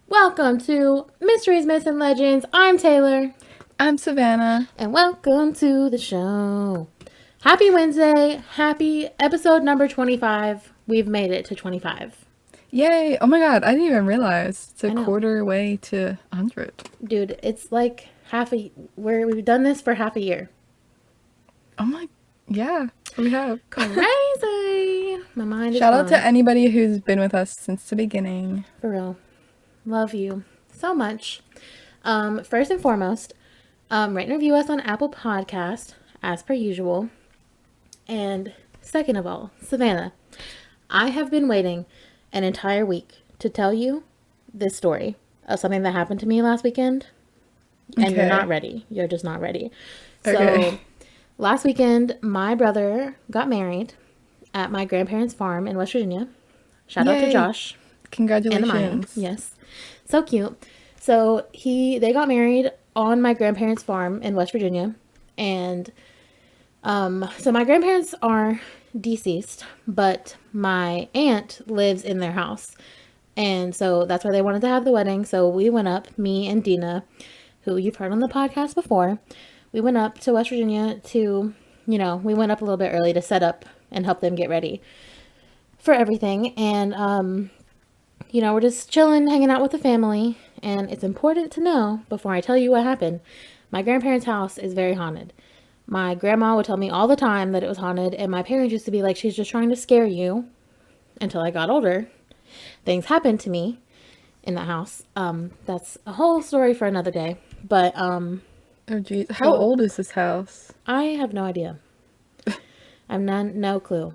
Welcome to Mysteries, Myths, and Legends. I'm Taylor. I'm Savannah. And welcome to the show. Happy Wednesday. Happy episode number 25. We've made it to 25. Yay! Oh my god, I didn't even realize it's I a know. quarter way to 100. Dude, it's like we've done this for half a year. Oh my, yeah, we have. Crazy. My mind is Shout out blown. to anybody who's been with us since the beginning. For real. Love you so much. First and foremost, rate and review us on Apple Podcast, as per usual. And second of all, Savannah, I have been waiting an entire week to tell you this story of something that happened to me last weekend. And you're not ready. You're just not ready. Okay. So, last weekend, my brother got married at my grandparents' farm in West Virginia. Shout out to Yay. Josh. Congratulations. And Amaya. Yes. So cute. So they got married on my grandparents' farm in West Virginia. And so my grandparents are deceased, but my aunt lives in their house. And so that's why they wanted to have the wedding. So we went up, me and Dina, who you've heard on the podcast before. We went up to West Virginia to, we went up a little bit early to set up and help them get ready for everything. And, we're just chilling, hanging out with the family. And it's important to know, before I tell you what happened, my grandparents' house is very haunted. My grandma would tell me all the time that it was haunted, and my parents used to be like, she's just trying to scare you. Until I got older, things happened to me in the house. That's a whole story for another day. But Oh geez, how old is this house? I have no idea. I have no clue.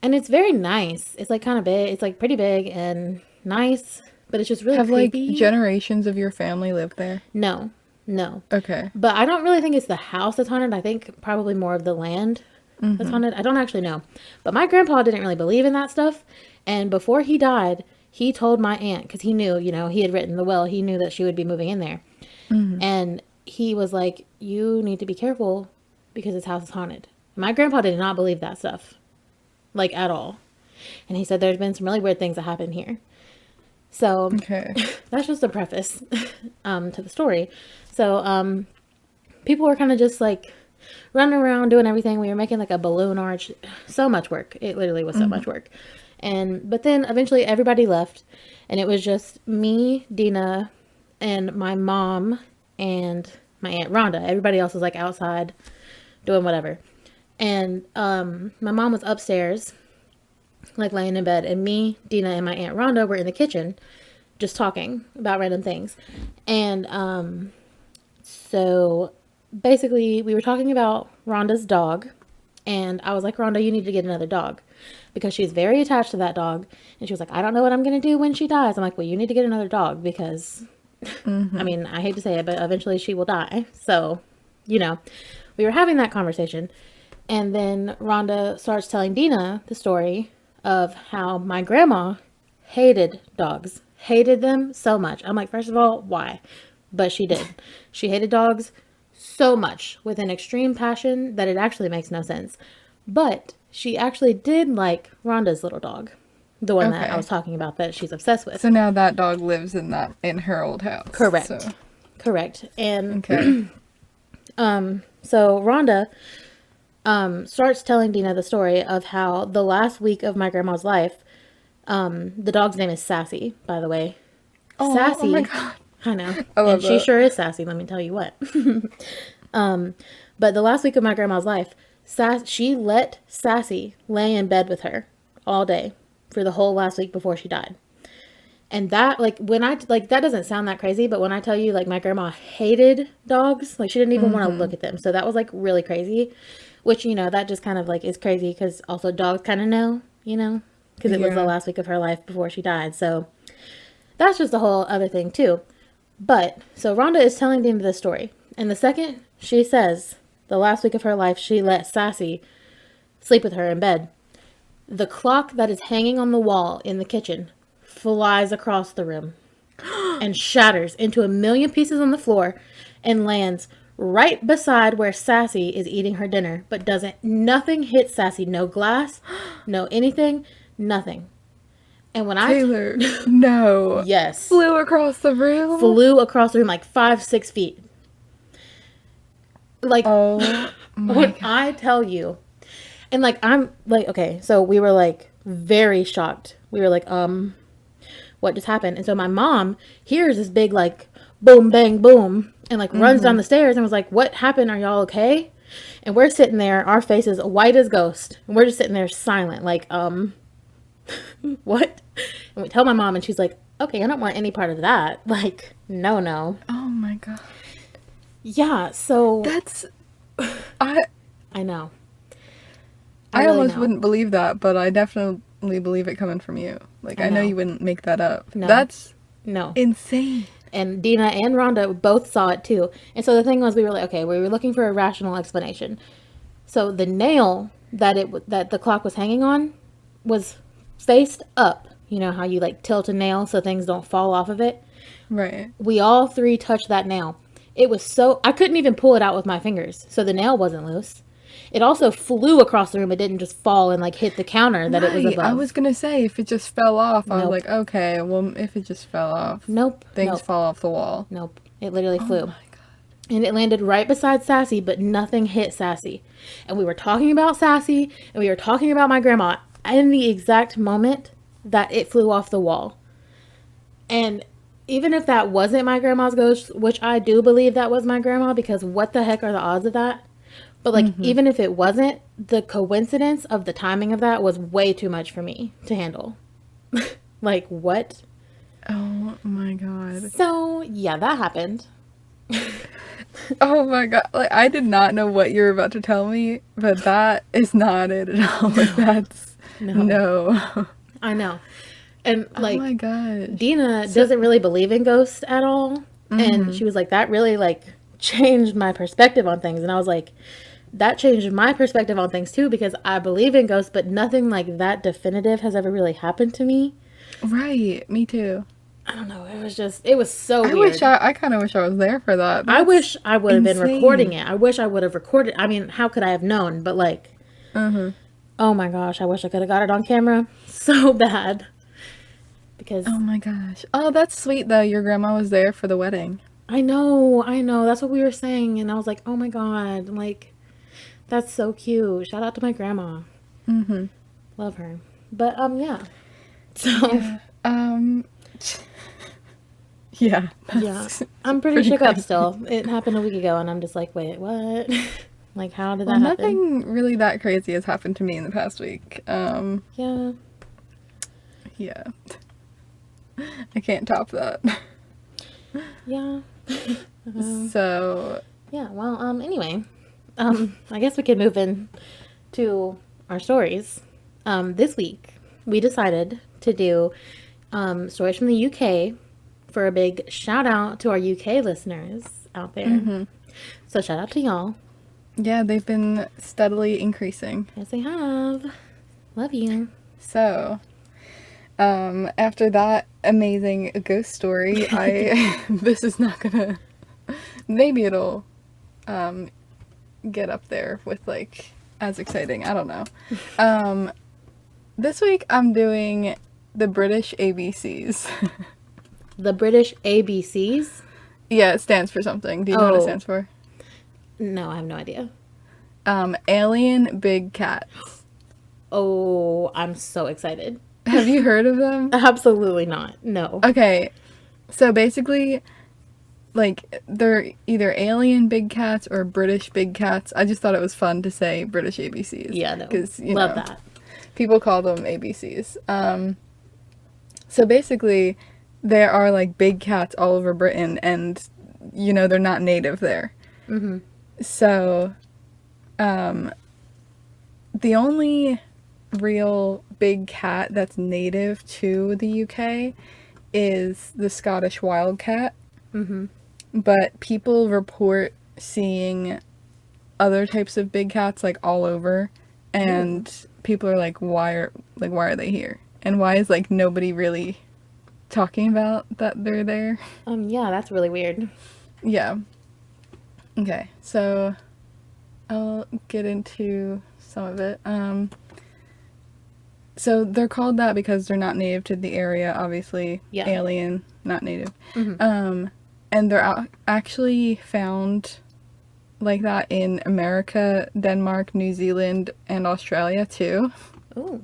And it's very nice. It's like kind of big. It's like pretty big and nice, but it's just really Have creepy. like generations of your family lived there? No. Okay. But I don't really think it's the house that's haunted. I think probably more of the land that's haunted. I don't actually know. But my grandpa didn't really believe in that stuff. And before he died, he told my aunt, because he knew, he had written the will. He knew that she would be moving in there. And he was like, you need to be careful because this house is haunted. My grandpa did not believe that stuff. Like, at all. And he said there's been some really weird things that happen here. So, Okay. that's just a preface to the story. So, people were kind of just like running around doing everything. We were making like a balloon arch. So much work. It literally was so much work. But then eventually everybody left. And it was just me, Dina, and my mom, and my Aunt Rhonda. Everybody else was like outside doing whatever. And my mom was upstairs, like laying in bed, and me, Dina, and my Aunt Rhonda were in the kitchen just talking about random things. And so basically we were talking about Rhonda's dog, and I was like, Rhonda, you need to get another dog because she's very attached to that dog. And she was like, I don't know what I'm going to do when she dies. I'm like, well, you need to get another dog because I mean, I hate to say it, but eventually she will die. So, we were having that conversation. And then Rhonda starts telling Dina the story of how my grandma hated dogs. Hated them so much. I'm like, first of all, why? But she did. She hated dogs so much with an extreme passion that it actually makes no sense. But she actually did like Rhonda's little dog. The one that I was talking about that she's obsessed with. So now that dog lives in her old house. Correct. So. Correct. And Okay. so Rhonda starts telling Dina the story of how the last week of my grandma's life, the dog's name is Sassy, by the way. Oh, Sassy. oh my god. I know. I love and she that. sure is sassy, let me tell you what. But the last week of my grandma's life, she let Sassy lay in bed with her all day for the whole last week before she died. And that, like, that doesn't sound that crazy, but when I tell you, like, my grandma hated dogs, like, she didn't even want to look at them. So that was, like, really crazy, which, that just kind of, like, is crazy because also dogs kind of know, because it was the last week of her life before she died. So that's just a whole other thing, too. But, so Rhonda is telling Dina this story. And the second she says the last week of her life, she let Sassy sleep with her in bed, the clock that is hanging on the wall in the kitchen flies across the room and shatters into a million pieces on the floor and lands right beside where Sassy is eating her dinner, but nothing hits Sassy. No glass, no anything, nothing. And when Taylor, no. yes, Flew across the room? flew across the room like 5-6 feet. Like, Oh my when God. I tell you, and like, I'm like, okay, so we were like very shocked. We were like, what just happened? And so my mom hears this big, like, boom, bang, boom, and like runs down the stairs and was like, what happened? Are y'all okay? And we're sitting there, our faces white as ghost. And we're just sitting there silent, like, what? And we tell my mom, and she's like, okay, I don't want any part of that. Like, no, no. Oh my God. Yeah, so That's, I I know. I really almost know. wouldn't believe that, but I definitely believe it coming from you. Like, I I know know. you wouldn't make that up. No. That's No. insane. And Dina and Rhonda both saw it too. And so the thing was, we were like, okay, we were looking for a rational explanation. So the nail that the clock was hanging on was faced up. You know how you like tilt a nail so things don't fall off of it? Right. We all three touched that nail. It was so, I couldn't even pull it out with my fingers. So the nail wasn't loose. It also flew across the room. It didn't just fall and like hit the counter that it was Right. above. I was gonna say, if it just fell off, I was Nope. like, okay, well, if it just fell off, Nope. things Nope. fall off the wall. Nope. It literally Oh flew. my God. And it landed right beside Sassy, but nothing hit Sassy. And we were talking about Sassy, and we were talking about my grandma in the exact moment that it flew off the wall. And even if that wasn't my grandma's ghost, which I do believe that was my grandma, because what the heck are the odds of that? But like, even if it wasn't, the coincidence of the timing of that was way too much for me to handle. Like, what? Oh my God. So, yeah, that happened. Oh my God. Like, I did not know what you were about to tell me, but that is not it at all. Like, that's no. I know. And Oh like, my gosh. Dina doesn't really believe in ghosts at all. And she was like, that really like changed my perspective on things. And I was like, that changed my perspective on things too, because I believe in ghosts, but nothing like that definitive has ever really happened to me. Right. Me too. I don't know. It was so weird. I kind of wish I was there for that. I That's wish I would have been insane. recording it. I wish I would have recorded. I mean, how could I have known? But like, oh my gosh, I wish I could have got it on camera so bad. Because Oh my gosh. Oh, that's sweet though. Your grandma was there for the wedding. I know. That's what we were saying. And I was like, oh my God, like, that's so cute. Shout out to my grandma. Love her. But, yeah. So, Yeah. yeah. I'm pretty shook up still. It happened a week ago, and I'm just like, wait, what? Like, how did that happen? Nothing really that crazy has happened to me in the past week. Yeah. Yeah. I can't top that. Yeah. So, Yeah, well, anyway. I guess we could move in to our stories. This week, we decided to do stories from the UK for a big shout out to our UK listeners out there. So shout out to y'all. yeah, they've been steadily increasing. Yes, they have. Love you. So, after that amazing ghost story, this is not gonna, maybe it'll, get up there with like, as exciting, I don't know. This week I'm doing the British ABCs. The British ABCs? Yeah, it stands for something. Do you know what it stands for? No, I have no idea. Alien Big Cats. Oh, I'm so excited. Have you heard of them? Absolutely not. No. Okay, so basically, like, they're either alien big cats or British big cats. I just thought it was fun to say British ABCs. Yeah, no. Because, Love that. people call them ABCs. So basically, there are, like, big cats all over Britain, and, they're not native there. So, the only real big cat that's native to the UK is the Scottish wildcat. But people report seeing other types of big cats like all over, and people are like, why are they here? And why is like nobody really talking about that they're there? Yeah, that's really weird. Yeah. Okay, so I'll get into some of it. So they're called that because they're not native to the area, obviously. Yeah. Alien, not native. Mm-hmm. And they're actually found like that in America, Denmark, New Zealand, and Australia too. Oh,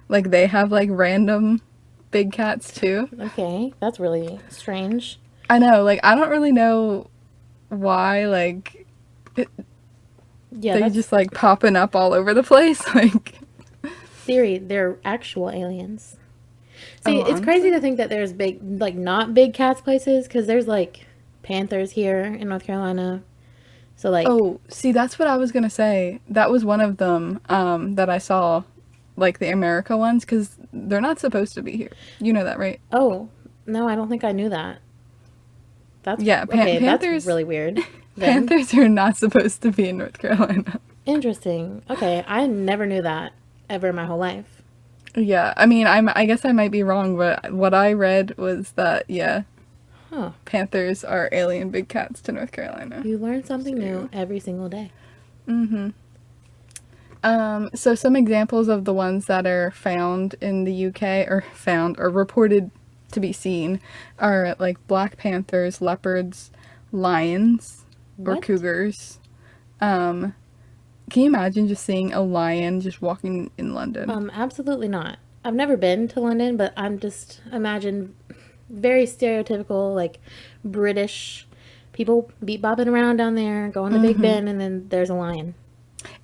Like they have like random big cats too. okay. That's really strange. I know, like I don't really know why like Yeah, they're that's just like popping up all over the place. Like, theory. They're actual aliens. See, oh, it's crazy to honestly. think that there's big, like, not big cats places because there's like panthers here in North Carolina. So, like, Oh, see, that's what I was gonna say. That was one of them that I saw, like the America ones, because they're not supposed to be here. You know that, right? oh, no, I don't think I knew that. That's Yeah, okay. That's panthers. really weird. Then Panthers are not supposed to be in North Carolina. interesting. Okay, I never knew that ever in my whole life. Yeah, I mean, I guess I might be wrong, but what I read was that yeah, Huh. panthers are alien big cats to North Carolina. You learn something new So, every single day. so some examples of the ones that are found in the UK or found or reported to be seen are like black panthers, leopards, lions, or What? cougars. Can you imagine just seeing a lion just walking in London? Absolutely not. I've never been to London, but I'm just imagine very stereotypical, like British people beat bopping around down there, going to Big Ben, and then there's a lion.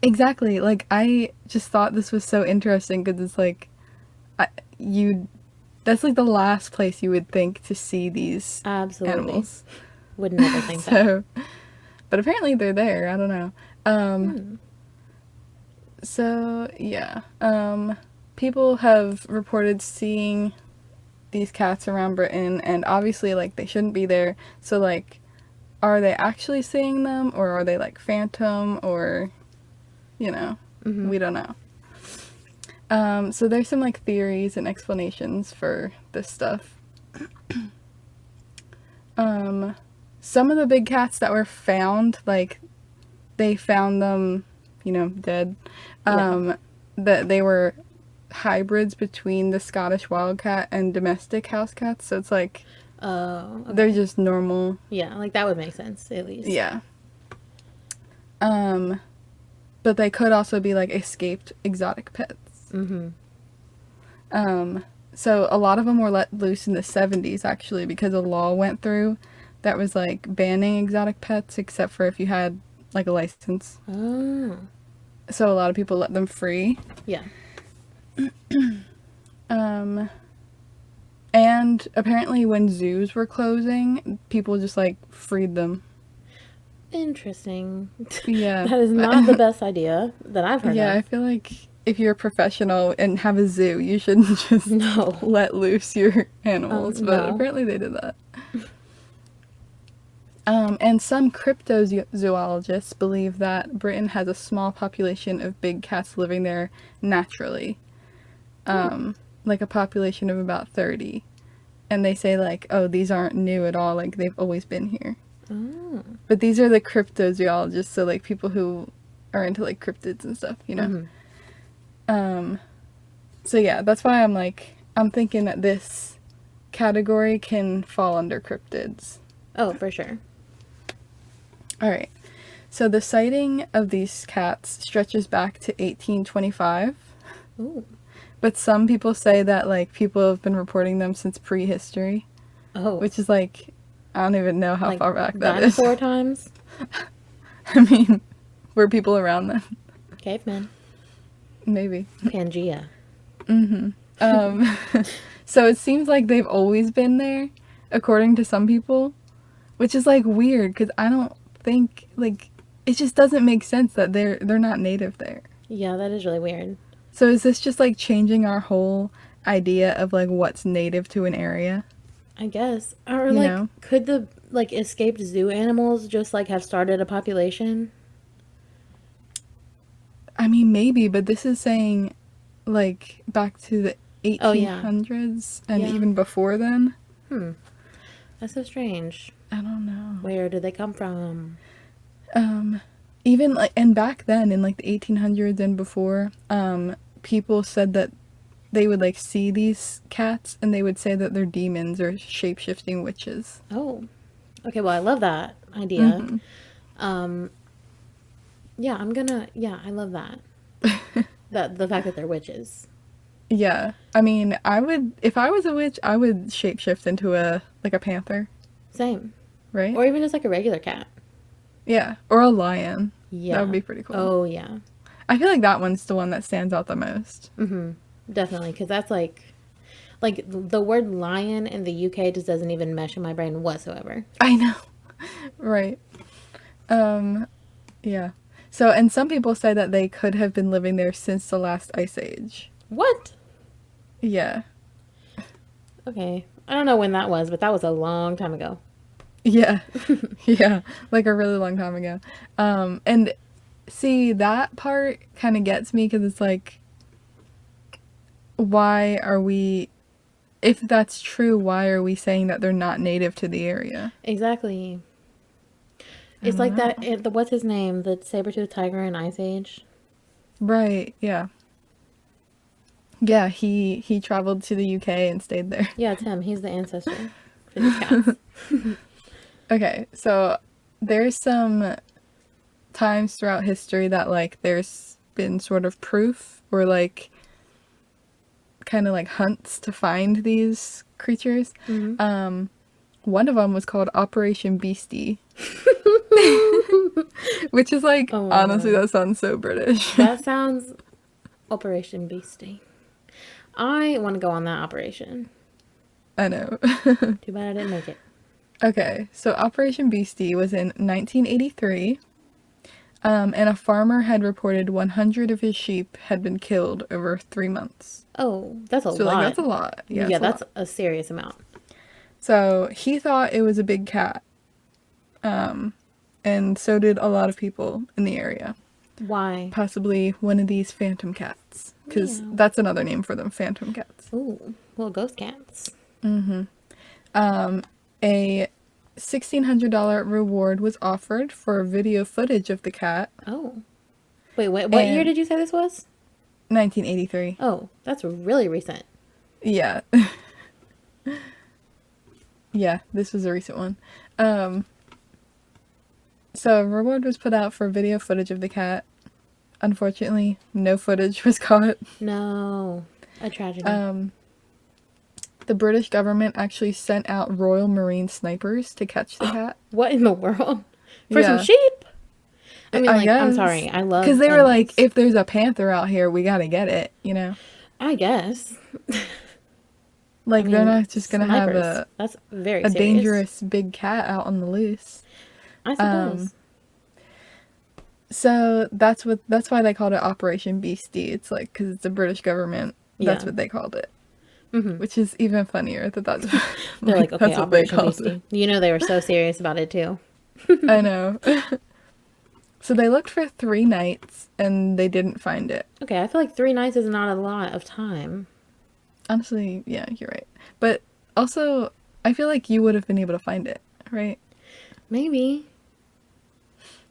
Exactly. Like I just thought this was so interesting because it's like I, you that's like the last place you would think to see these Absolutely. animals. Would never think that. So, but apparently they're there. I don't know. So yeah. People have reported seeing these cats around Britain, and obviously, like, they shouldn't be there. So, like, are they actually seeing them, or are they like phantom, or we don't know. So there's some like theories and explanations for this stuff. Some of the big cats that were found, like, they found them, dead. Yeah. That they were hybrids between the Scottish wildcat and domestic house cats. So it's like Oh, they're okay. just normal. Yeah, like that would make sense at least. Yeah. But they could also be like escaped exotic pets. So a lot of them were let loose in the 70s actually because a law went through that was like banning exotic pets except for if you had like a license. Oh, So a lot of people let them free. yeah. And apparently when zoos were closing, people just like freed them. Interesting. Yeah. That is not the best idea that I've heard Yeah, of. I feel like if you're a professional and have a zoo, you shouldn't just No. let loose your animals, but No. apparently they did that. And some cryptozoologists believe that Britain has a small population of big cats living there naturally. Like a population of about 30. And they say like, oh, these aren't new at all, like they've always been here. Oh. But these are the cryptozoologists, so like people who are into like cryptids and stuff, So yeah, that's why I'm thinking that this category can fall under cryptids. Oh, for sure. All right. So the sighting of these cats stretches back to 1825, Ooh. but some people say that like people have been reporting them since prehistory, Oh. which is like I don't even know how Like far back that is. dinosaur times? I mean, were people around then? Cavemen. Maybe. Pangea. So it seems like they've always been there, according to some people, which is like weird because I don't think like it just doesn't make sense that they're not native there. Yeah, that is really weird. So is this just like changing our whole idea of like what's native to an area? I guess. Or You like know? could the like escaped zoo animals just like have started a population? I mean maybe, but this is saying like back to the Oh yeah. 1800s and Yeah. even before then. That's so strange. I don't know. Where did they come from? Even like and back then in like the 1800s and before, people said that they would like see these cats and they would say that they're demons or shape-shifting witches. Oh. Okay, well, I love that idea. Um, yeah, I love that. The fact that they're witches. Yeah. I mean, if I was a witch, I would shapeshift into a panther, Same. right? Or even just like a regular cat. Yeah. Or a lion. Yeah. That would be pretty cool. Oh, yeah. I feel like that one's the one that stands out the most. Definitely, because that's like the word lion in the UK just doesn't even mesh in my brain whatsoever. I know. Right. Yeah. So, and some people say that they could have been living there since the last ice age. What? Yeah. Okay. I don't know when that was, but that was a long time ago. Yeah. Yeah. Like a really long time ago. And see, that part kind of gets me because it's like, why are we, if that's true, why are we saying that they're not native to the area? Exactly. It's like that, what's his name? The saber-toothed tiger in Ice Age? Right. Yeah. Yeah, he traveled to the UK and stayed there. Yeah, it's him. He's the ancestor for these cats. Okay, so there's some times throughout history that like there's been sort of proof or like kind of like hunts to find these creatures. One of them was called Operation Beastie. Which is like, Oh my honestly, God. that sounds so British. That sounds Operation Beastie. I want to go on that operation. I know. Too bad I didn't make it. Okay, so Operation Beastie was in 1983, and a farmer had reported 100 of his sheep had been killed over 3 months. Oh, that's a So, lot. like, that's a lot. Yeah, Yeah, it's a that's lot. a serious amount. So, he thought it was a big cat, and so did a lot of people in the area. Why? Possibly one of these phantom cats, because Meow. that's another name for them, phantom cats. Ooh, well, ghost cats. A $1,600 reward was offered for video footage of the cat. Oh. Wait, what year And- did you say this was? 1983. Oh, that's really recent. Yeah. Yeah, this was a recent one. So a reward was put out for video footage of the cat. Unfortunately, no footage was caught. No. A tragedy. The British government actually sent out Royal Marine snipers to catch the cat. What in the world? For Yeah. some sheep? I mean, like, I'm guess. sorry. I love Because they were animals. like, if there's a panther out here, we gotta get it, you know? I guess. Like, I they're mean, not just gonna have snipers. That's very a serious. dangerous big cat out on the loose. I suppose. So that's why they called it Operation Beastie. It's like, because it's the British government. That's Yeah. what they called it. Which is even funnier that's They're like, okay, that's what they Operation called Beastie. You know they were so serious about it too. I know. So they looked for 3 nights and they didn't find it. Okay, I feel like 3 nights is not a lot of time. Honestly, yeah, you're right. But also, I feel like you would have been able to find it, right? Maybe.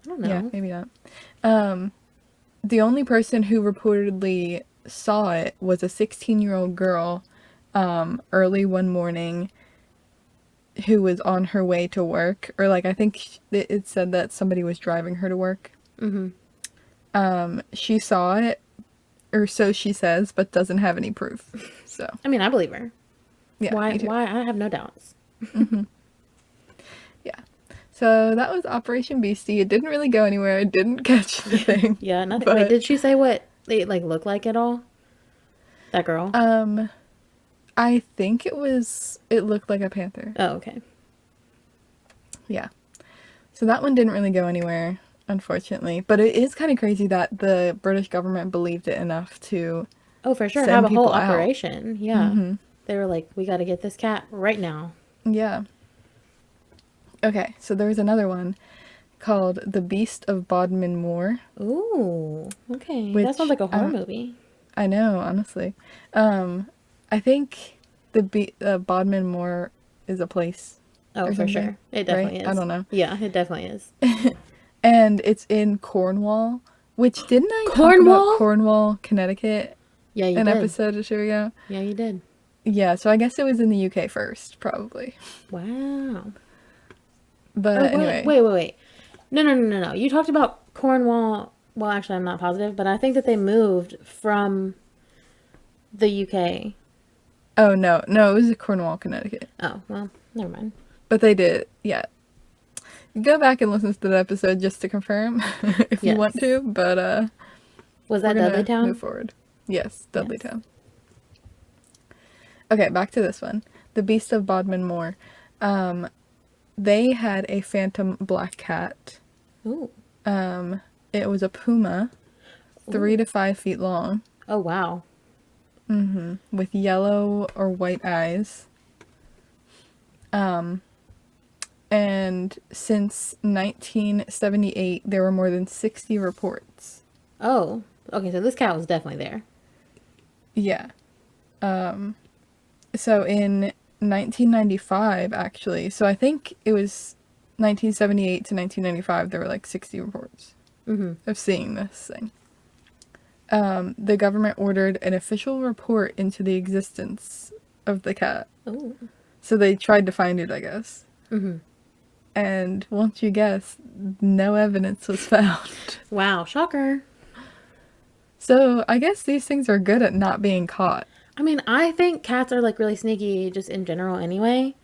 I don't know. Yeah, maybe not. The only person who reportedly saw it was a 16-year-old girl early one morning who was on her way to work, or like I think it said that somebody was driving her to work. She saw it, or so she says, but doesn't have any proof. So I mean, I believe her. yeah, Why? me too. Why? I have no doubts. Yeah. So that was Operation Beastie. It didn't really go anywhere. It didn't catch the thing. Yeah, nothing. But- Wait, did she say what they like look like at all? That girl? I think it looked like a panther. Oh, okay. Yeah. So that one didn't really go anywhere, unfortunately. But it is kind of crazy that the British government believed it enough to Oh, for sure. send Have a whole people out. operation. Yeah. They were like, we got to get this cat right now. Yeah. Okay, so there was another one called The Beast of Bodmin Moor. Ooh, okay. Which, that sounds like a horror movie. I know, honestly. I think Bodmin Moor is a place. Oh, or for something, sure. It definitely right? is. I don't know. Yeah, it definitely is. And it's in Cornwall, which didn't I talk Cornwall? about Cornwall, Connecticut Yeah, you an did. episode or two ago. Yeah, you did. Yeah, so I guess it was in the UK first, probably. Wow. Or But what? anyway, Wait. No. You talked about Cornwall. Well, actually, I'm not positive, but I think that they moved from the UK. oh no, it was Cornwall, Connecticut. Oh, well, never mind. But they did, yeah. Go back and listen to that episode just to confirm if you want Yes. to, but Was we're that gonna move Dudleytown? forward. Yes, Yes. Dudleytown. Okay, back to this one. The Beast of Bodmin Moor. They had a phantom black cat. Ooh. It was a puma, Ooh. 3 to 5 feet long, Oh, wow. with yellow or white eyes. And since 1978, there were more than 60 reports. Oh. Okay, so this cat was definitely there. Yeah. So in 1995, actually, so I think it was 1978 to 1995, there were like 60 reports of seeing this thing. The government ordered an official report into the existence of the cat. Oh. So they tried to find it, I guess. And won't you guess, no evidence was found. Wow. Shocker. So I guess these things are good at not being caught. I mean, I think cats are like really sneaky just in general anyway.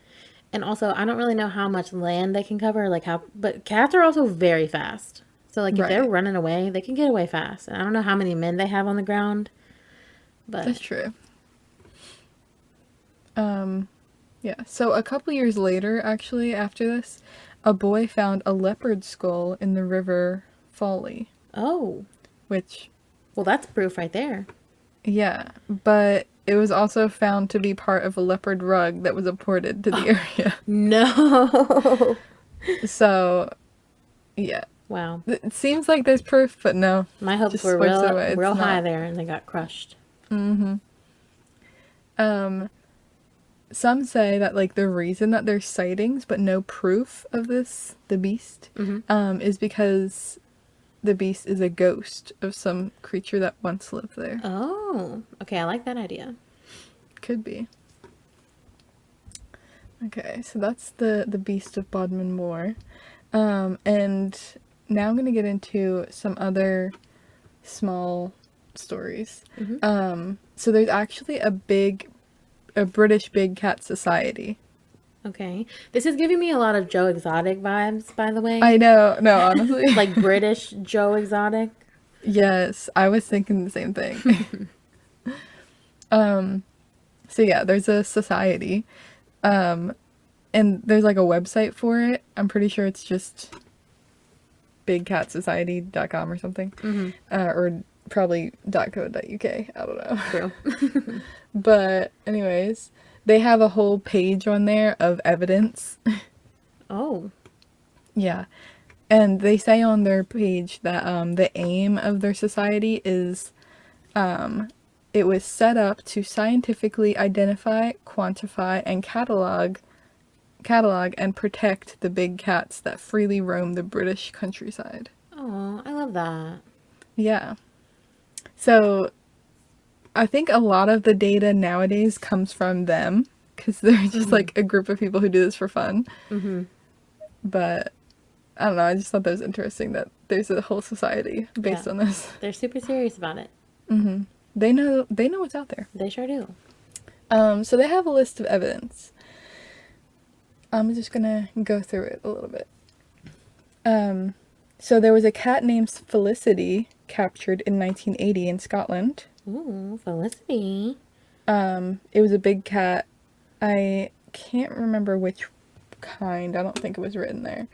And also, I don't really know how much land they can cover, like how, but cats are also very fast. So, like, if they're Right. running away, they can get away fast. And I don't know how many men they have on the ground, That's but true. Yeah. So a couple years later, actually, after this, a boy found a leopard skull in the river Folly, oh, which, well, that's proof right there. yeah, but it was also found to be part of a leopard rug that was imported to the area. No. So, yeah. Wow. It seems like there's proof, but no. My hopes Just were wipes it real, away. It's real high not. there, and they got crushed. Some say that like the reason that there's sightings but no proof of this, the beast, is because the beast is a ghost of some creature that once lived there. Oh, okay. I like that idea. Could be. Okay, so that's the beast of Bodmin Moor. And now I'm gonna get into some other small stories. So there's actually a British big cat society. Okay. This is giving me a lot of Joe Exotic vibes, by the way. I know, no, honestly. Like British Joe Exotic. Yes, I was thinking the same thing. So yeah, there's a society. And there's like a website for it. I'm pretty sure it's just bigcatsociety.com or something. Or probably .co.uk. I don't know. True. But anyways, they have a whole page on there of evidence. Oh. Yeah. And they say on their page that the aim of their society is it was set up to scientifically identify, quantify, and catalog and protect the big cats that freely roam the British countryside. Oh, I love that. Yeah. So I think a lot of the data nowadays comes from them because they're just like a group of people who do this for fun. But I don't know, I just thought that was interesting that there's a whole society based Yeah. on this. They're super serious about it. They know what's out there. They sure do. So they have a list of evidence. I'm just gonna go through it a little bit. So there was a cat named Felicity captured in 1980 in Scotland. Ooh, Felicity. It was a big cat. I can't remember which kind. I don't think it was written there.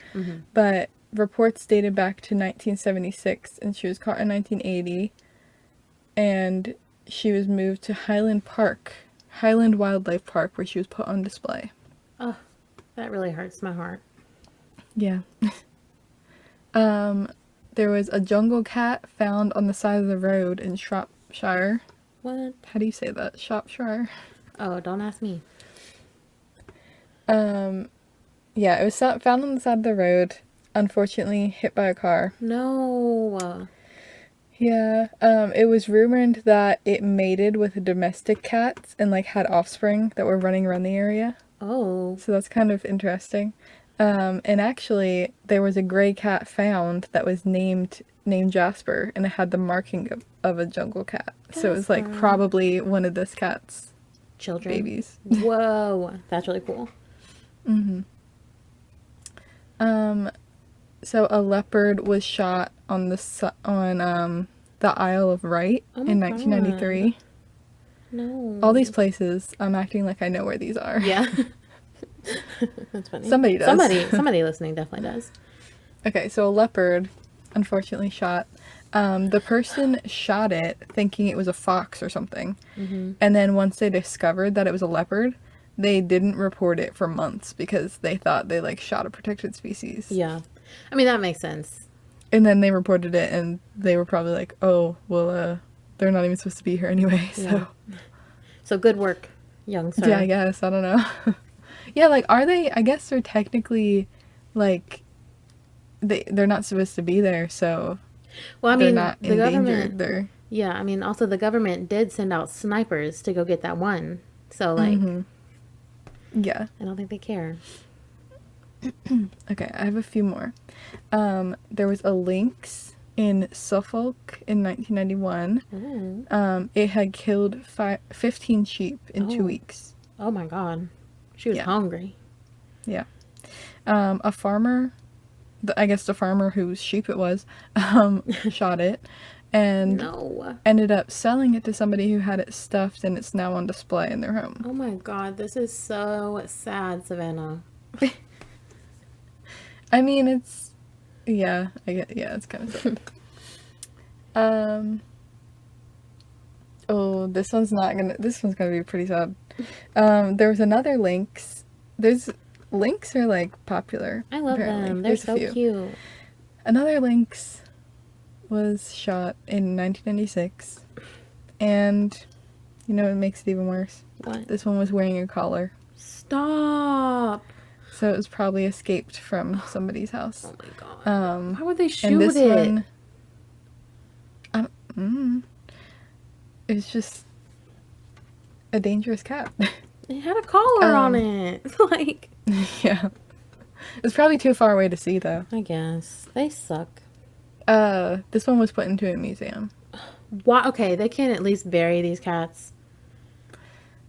But reports dated back to 1976, and she was caught in 1980. And she was moved to Highland Wildlife Park, where she was put on display. Oh, that really hurts my heart. Yeah. There was a jungle cat found on the side of the road in Shropshire. What? How do you say that? Shropshire. Oh, don't ask me. Yeah, it was found on the side of the road. Unfortunately, hit by a car. No. Yeah, it was rumored that it mated with domestic cats and like had offspring that were running around the area. Oh, So that's kind of interesting. And actually, there was a gray cat found that was named Jasper, and it had the marking of a jungle cat. So it was like Jasper. probably one of this cat's Children. babies. Whoa, that's really cool. So a leopard was shot on the Isle of Wight Oh my in god. 1993. All these No. places, I'm acting like I know where these are. Yeah. That's funny. Somebody does. Somebody listening definitely does. Okay, so a leopard, unfortunately shot. The person shot it thinking it was a fox or something. And then once they discovered that it was a leopard, they didn't report it for months because they thought they like shot a protected species. Yeah. I mean, that makes sense. And then they reported it and they were probably like, oh, well, they're not even supposed to be here anyway. So, So good work, young sir. yeah, I guess. I don't know. Yeah, like, are they? I guess they're technically, like, they're not supposed to be there, so Well, I they're mean, not the endangered. government, They're, yeah, I mean, also the government did send out snipers to go get that one. So, like, yeah. I don't think they care. Okay, I have a few more. There was a lynx in Suffolk in 1991. It had killed 15 sheep in 2 Oh. weeks. Oh my god. She was Yeah. hungry. Yeah. A farmer, I guess the farmer whose sheep it was, shot it and No. ended up selling it to somebody who had it stuffed, and it's now on display in their home. Oh my god, this is so sad, Savannah. I mean, it's, yeah, it's kind of sad. Oh, this one's gonna be pretty sad. There was another lynx. Lynx are like popular. I love apparently. them. They're There's a so few. cute. Another lynx was shot in 1996, and you know what makes it even worse? What? This one was wearing a collar, Stop. so it was probably escaped from somebody's house. Oh my god. Why would they And shoot this it? one, it's just a dangerous cat. It had a collar on it. Like, Yeah, it's probably too far away to see though. I guess. They suck. This one was put into a museum. Why? Okay, they can't at least bury these cats.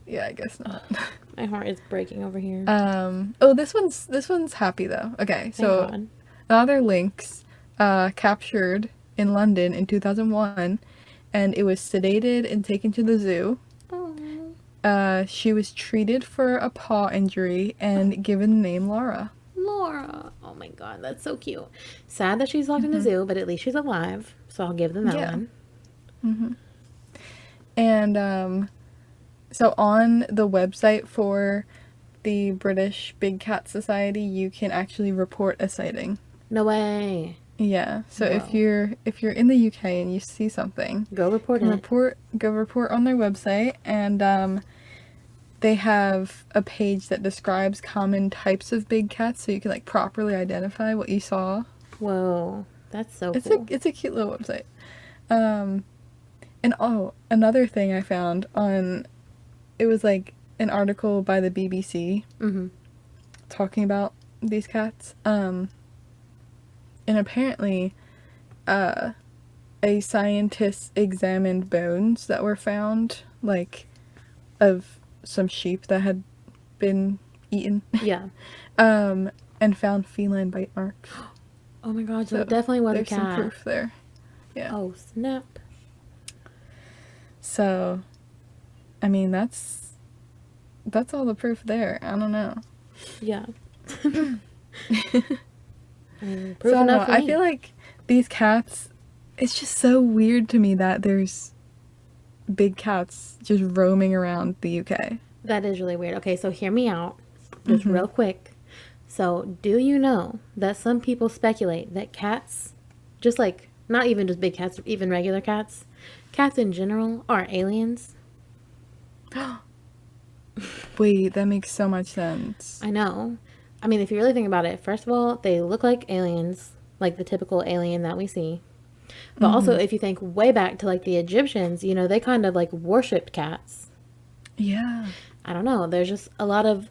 Yeah, I guess not. My heart is breaking over here. Oh, this one's happy though. Okay, Thank so God. another lynx, captured in London in 2001, and it was sedated and taken to the zoo. Oh, She was treated for a paw injury and given the name Laura. Laura. Oh my god, that's so cute. Sad that she's locked in the zoo, but at least she's alive. So I'll give them that Yeah. one. And so on the website for the British Big Cat Society, you can actually report a sighting. No way. Yeah. So Wow. if you're in the UK and you see something, Go report it. go report on their website, and they have a page that describes common types of big cats, so you can like properly identify what you saw. Whoa, that's so It's cool. it's a cute little website. And oh, another thing I found on, it was like an article by the BBC talking about these cats. And apparently, a scientist examined bones that were found, like, of some sheep that had been eaten, Yeah. and found feline bite marks. Oh my god, so So it definitely was a there's some cat. proof there. Yeah. Oh snap. So, I mean, that's all the proof there. I don't know. Yeah. I mean, So proof I don't know. enough for I me. feel like these cats, it's just so weird to me that there's big cats just roaming around the UK. That is really weird. Okay, so hear me out, just real quick. So, do you know that some people speculate that cats, just like, not even just big cats, even regular cats, cats in general are aliens? Wait, that makes so much sense. I know. I mean, if you really think about it, first of all, they look like aliens, like the typical alien that we see. But also, if you think way back to like the Egyptians, you know, they kind of like worshipped cats. Yeah. I don't know. There's just a lot of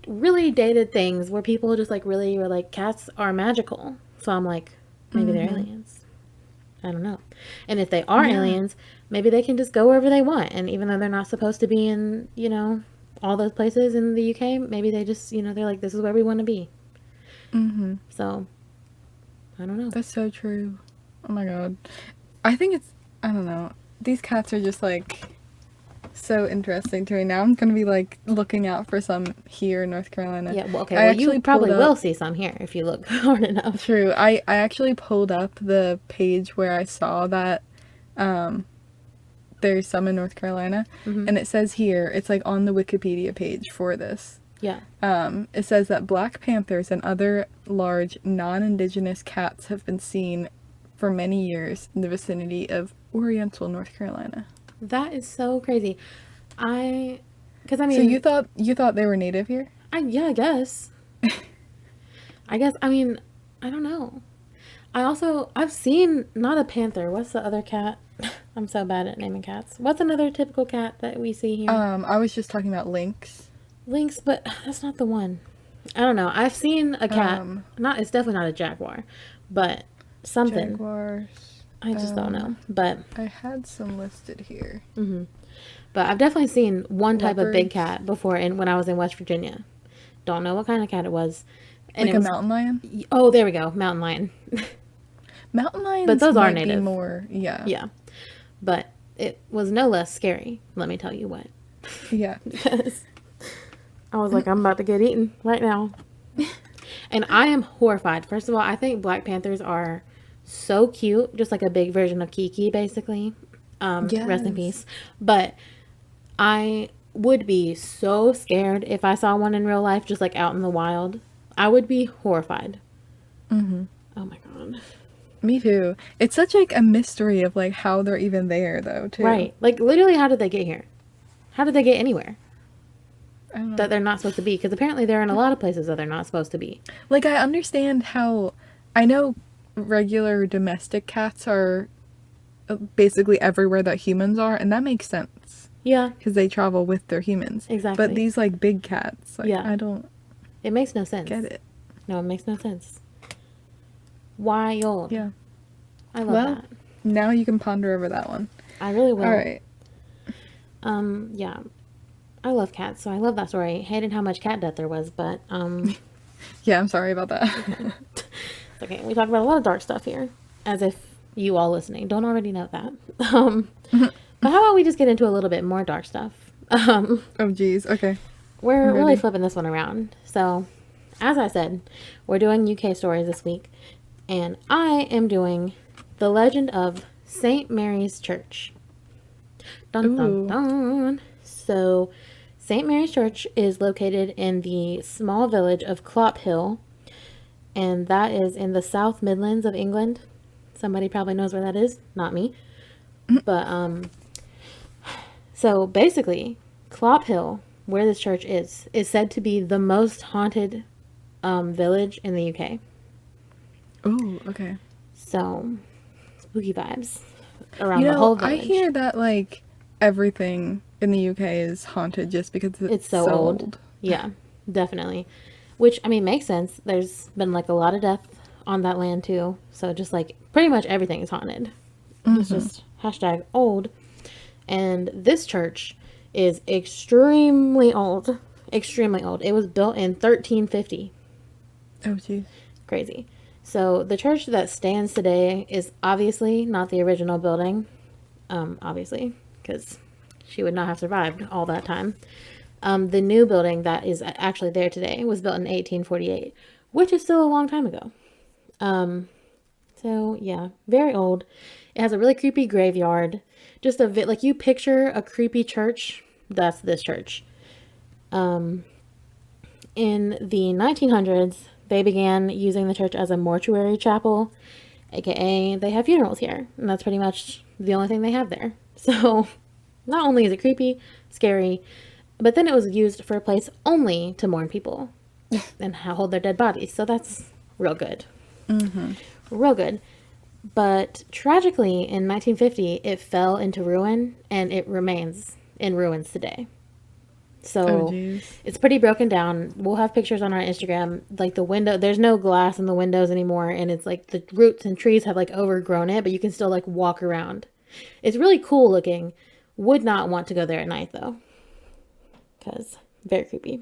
really dated things where people just like really were like, cats are magical. So I'm like, maybe they're aliens. I don't know. And if they are aliens, maybe they can just go wherever they want. And even though they're not supposed to be in, you know, all those places in the UK, maybe they just, you know, they're like, this is where we want to be. So, I don't know. That's so true. Oh my god. I think it's, I don't know. These cats are just like so interesting to me. Now I'm gonna be like looking out for some here in North Carolina. Yeah, well, okay. I Well, you actually probably pulled up- will see some here if you look hard enough. True. I actually pulled up the page where I saw that there's some in North Carolina, and it says here, it's like on the Wikipedia page for this. Yeah. It says that black panthers and other large non-indigenous cats have been seen for many years in the vicinity of Oriental, North Carolina. That is so crazy. Because I mean, So you thought they were native here? yeah, I guess. I mean, I don't know. I've seen, not a panther. What's the other cat? I'm so bad at naming cats. What's another typical cat that we see here? I was just talking about lynx. Lynx, but that's not the one. I don't know. I've seen a cat. It's definitely not a jaguar, but something. Jaguars. I just don't know. But I had some listed here. But I've definitely seen one type of big Leopards. cat before when I was in West Virginia. Don't know what kind of cat it was. And Like it a was, mountain lion? oh, there we go. Mountain lion. Mountain lions But those are might be native. more, yeah. Yeah. But it was no less scary. Let me tell you what. Yeah. Because I was like, I'm about to get eaten right now. And I am horrified. First of all, I think black panthers are so cute. Just like a big version of Kiki, basically. Rest in Yes. peace. But I would be so scared if I saw one in real life, just like out in the wild. I would be horrified. Oh my god. Me too. It's such like a mystery of like how they're even there though, too. Right. Like literally, how did they get here? How did they get anywhere I don't know. that they're not supposed to be? Because apparently they're in a lot of places that they're not supposed to be. Like I understand how, I know regular domestic cats are basically everywhere that humans are, and that makes sense Yeah. because they travel with their humans. Exactly. But these like big cats, like Yeah. I don't It makes no sense. get it. No, it makes no sense. Wild. Yeah. I love Well, that. now you can ponder over that one. I really will. All right. Yeah. I love cats, so I love that story. Hated how much cat death there was, but Yeah, I'm sorry about that. it's okay. We talk about a lot of dark stuff here, as if you all listening don't already know that. But how about we just get into a little bit more dark stuff? Oh geez. Okay. We're I'm really ready. flipping this one around. So, as I said, we're doing UK stories this week, and I am doing The Legend of St. Mary's Church. Dun dun Ooh. dun. So, St. Mary's Church is located in the small village of Clophill, and that is in the South Midlands of England. Somebody probably knows where that is, not me. But so basically, Clophill, where this church is said to be the most haunted village in the UK. Oh, okay. So spooky vibes around You the know, whole I village. hear that like everything in the UK is haunted just because It's so old. Yeah, definitely. Which, I mean, makes sense. There's been like a lot of death on that land too. So just like pretty much everything is haunted. It's just hashtag old. And this church is extremely old. Extremely old. It was built in 1350. Oh geez. Crazy. So the church that stands today is obviously not the original building. Obviously, because she would not have survived all that time. The new building that is actually there today was built in 1848, which is still a long time ago. So yeah, very old. It has a really creepy graveyard. Just like you picture a creepy church, that's this church. In the 1900s, they began using the church as a mortuary chapel, aka they have funerals here, and that's pretty much the only thing they have there. So not only is it creepy, scary, but then it was used for a place only to mourn people and hold their dead bodies. So that's real good. Real good. But tragically, in 1950, it fell into ruin and it remains in ruins today. Oh, So geez. it's pretty broken down. We'll have pictures on our Instagram. Like the window, there's no glass in the windows anymore, and it's like the roots and trees have like overgrown it, but you can still like walk around. It's really cool looking. Would not want to go there at night though, because very creepy.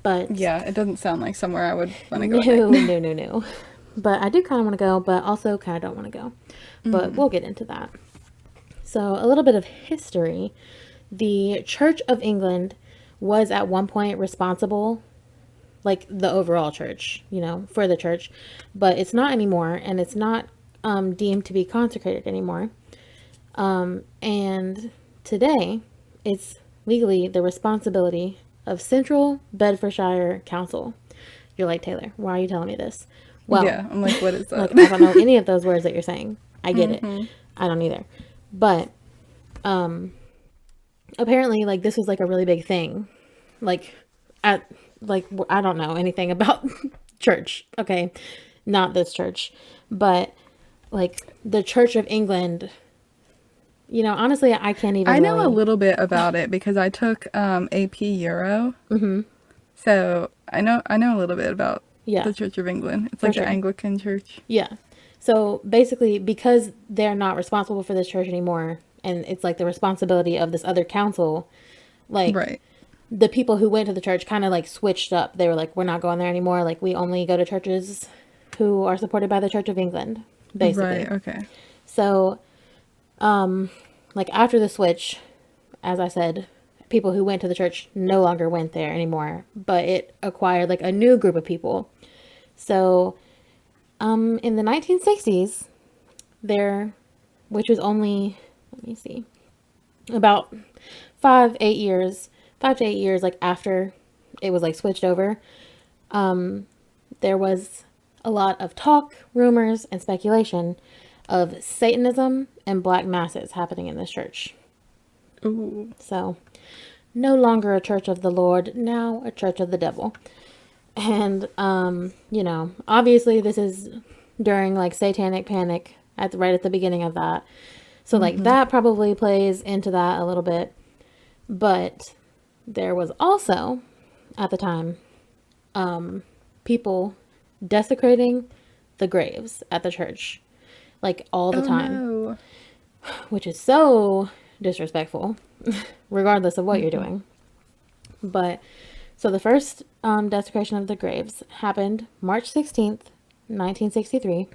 But Yeah, it doesn't sound like somewhere I would want to go no, at night. no. But I do kind of want to go, but also kind of don't want to go. But we'll get into that. So a little bit of history. The Church of England was at one point responsible, like the overall church, for the church, but it's not anymore, and it's not deemed to be consecrated anymore. And today, it's legally the responsibility of Central Bedfordshire Council. You're like, Taylor, why are you telling me this? Well, Yeah, I'm like, what is that? like, I don't know any of those words that you're saying. I get it. I don't either. But apparently, like, this was like a really big thing. Like, I don't know anything about church. Okay, not this church, but like the Church of England. Honestly, I can't even. I know a really... little bit about it because I took AP Euro. So I know a little bit about Yeah, the Church of England. It's for like sure. the Anglican church. Yeah. So basically, because they're not responsible for this church anymore, and it's like the responsibility of this other council, like Right. the people who went to the church kind of like switched up. They were like, we're not going there anymore. Like, we only go to churches who are supported by the Church of England, basically. Right, okay. So, like after the switch, as I said, people who went to the church no longer went there anymore, but it acquired like a new group of people. So, in the 1960s, which was only, let me see, about 5 to 8 years like after it was like switched over, there was a lot of talk, rumors, and speculation of Satanism and black masses happening in this church. Ooh. So, no longer a church of the Lord, now a church of the devil. And, obviously this is during like satanic panic right at the beginning of that. So like that probably plays into that a little bit. But there was also at the time, people desecrating the graves at the church, like all the time, No. which is so disrespectful, regardless of what you're doing. But so the first desecration of the graves happened March 16th, 1963.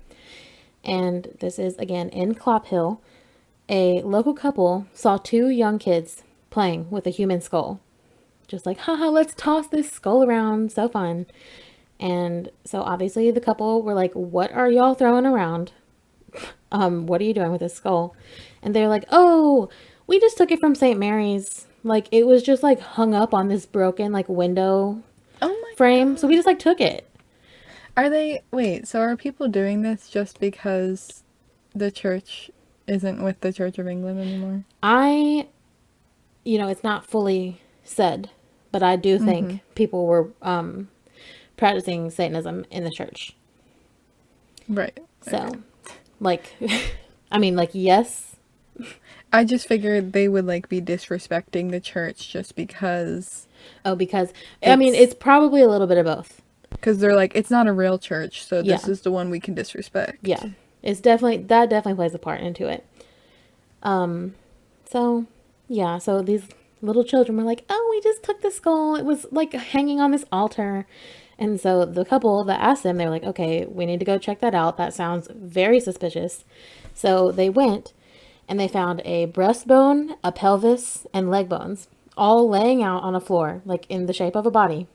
And this is again in Clop Hill. A local couple saw 2 young kids playing with a human skull. Just like, haha, let's toss this skull around. So fun. And so obviously the couple were like, what are y'all throwing around? What are you doing with this skull? And they're like, oh, we just took it from St. Mary's. Like, it was just like hung up on this broken like window frame. God. So we just like took it. So are people doing this just because the church isn't with the Church of England anymore? It's not fully said, but I do think people were practicing Satanism in the church. Right. So, Okay. like, I mean, like, yes. I just figured they would like be disrespecting the church just because. Oh, because, I mean, it's probably a little bit of both. Because they're like, it's not a real church, so this Yeah. is the one we can disrespect. Yeah. That definitely plays a part into it. So, yeah, so these little children were like, oh, we just took the skull. It was like hanging on this altar. And so the couple that asked them, they were like, okay, we need to go check that out. That sounds very suspicious. So they went and they found a breastbone, a pelvis, and leg bones all laying out on a floor, like in the shape of a body.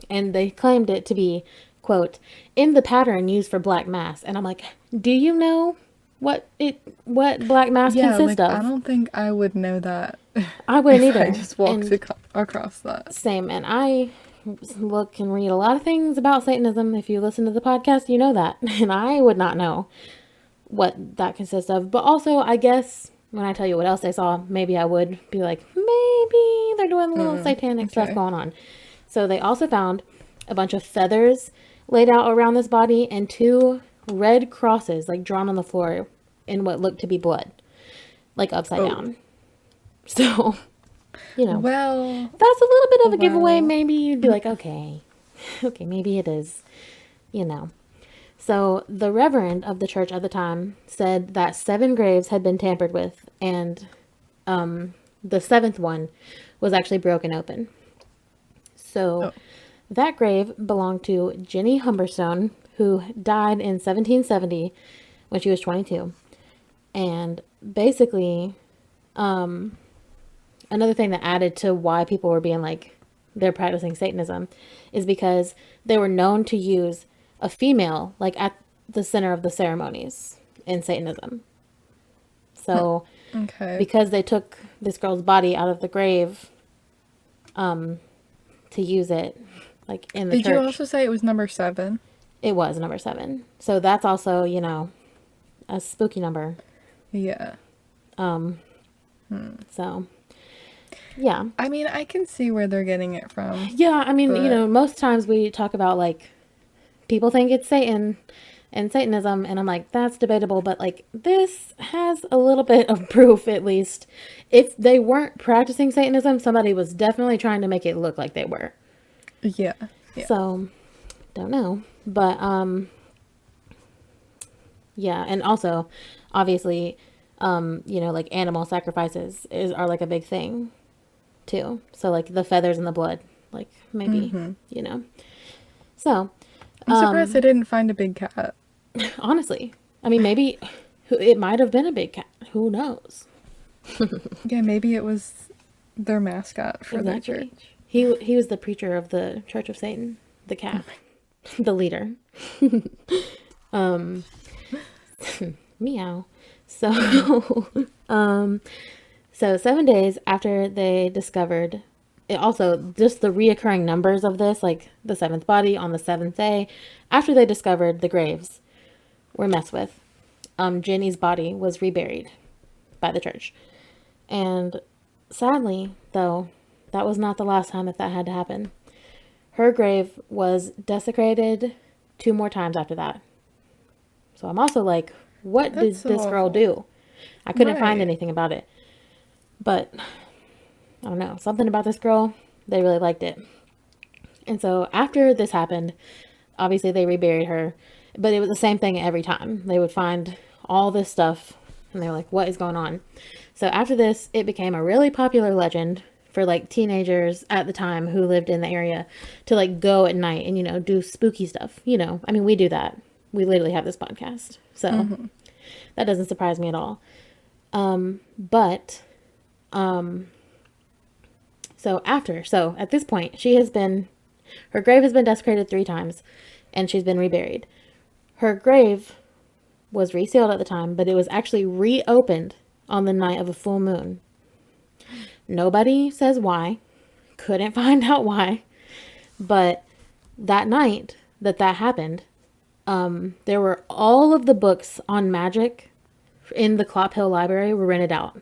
And they claimed it to be, quote, in the pattern used for black mass. And I'm like, do you know what black mass consists of? I don't think I would know that. I wouldn't if either. I just walked across that. Same. And I look and read a lot of things about Satanism. If you listen to the podcast, you know that. And I would not know what that consists of. But also, I guess when I tell you what else I saw, maybe I would be like, maybe they're doing a little satanic stuff going on. So they also found a bunch of feathers laid out around this body and 2 red crosses, like, drawn on the floor in what looked to be blood, like, upside down. So, you know, Well, that's a little bit of a giveaway. well. Maybe you'd be like, okay, maybe it is, you know. So the reverend of the church at the time said that 7 graves had been tampered with, and the 7th one was actually broken open. So that grave belonged to Jenny Humberstone, who died in 1770 when she was 22. And basically, another thing that added to why people were being like, they're practicing Satanism, is because they were known to use a female, like, at the center of the ceremonies in Satanism. So, Okay. because they took this girl's body out of the grave, to use it, like, in the Did church. you also say it was number 7? It was number 7. So that's also, you know, a spooky number. Yeah. So, yeah. I mean, I can see where they're getting it from. Yeah, I mean, you But- know, most times we talk about, like, people think it's Satan and Satanism, and I'm like, that's debatable, but, like, this has a little bit of proof, at least. If they weren't practicing Satanism, somebody was definitely trying to make it look like they were. Yeah. Yeah. So, don't know. But, yeah, and also, obviously, you know, like, animal sacrifices are, like, a big thing, too. So, like, the feathers and the blood, like, maybe, you know. So, I'm surprised I didn't find a big cat. honestly, I mean, maybe it might have been a big cat. Who knows? Yeah, maybe it was their mascot for their Exactly. church. He was the preacher of the Church of Satan, the cat, the leader. Meow. So, so 7 days after they discovered it, also just the reoccurring numbers of this, like the 7th body on the 7th day, after they discovered the graves were messed with, Jenny's body was reburied by the church. And sadly, though, that was not the last time that had to happen. Her grave was desecrated 2 more times after that. So I'm also like, what did That's so this girl awful. do? I couldn't find Right. anything about it. But I don't know, something about this girl, they really liked it. And so after this happened, obviously they reburied her, but it was the same thing every time. They would find all this stuff and they were like, what is going on? So after this, it became a really popular legend for, like, teenagers at the time who lived in the area to, like, go at night and, you know, do spooky stuff. You know, I mean, we do that. We literally have this podcast. So that doesn't surprise me at all. So at this point, her grave has been desecrated 3 times and she's been reburied. Her grave was resealed at the time, but it was actually reopened on the night of a full moon. Nobody says why. Couldn't find out why. But that night that happened, there were all of the books on magic in the Clop Hill Library were rented out.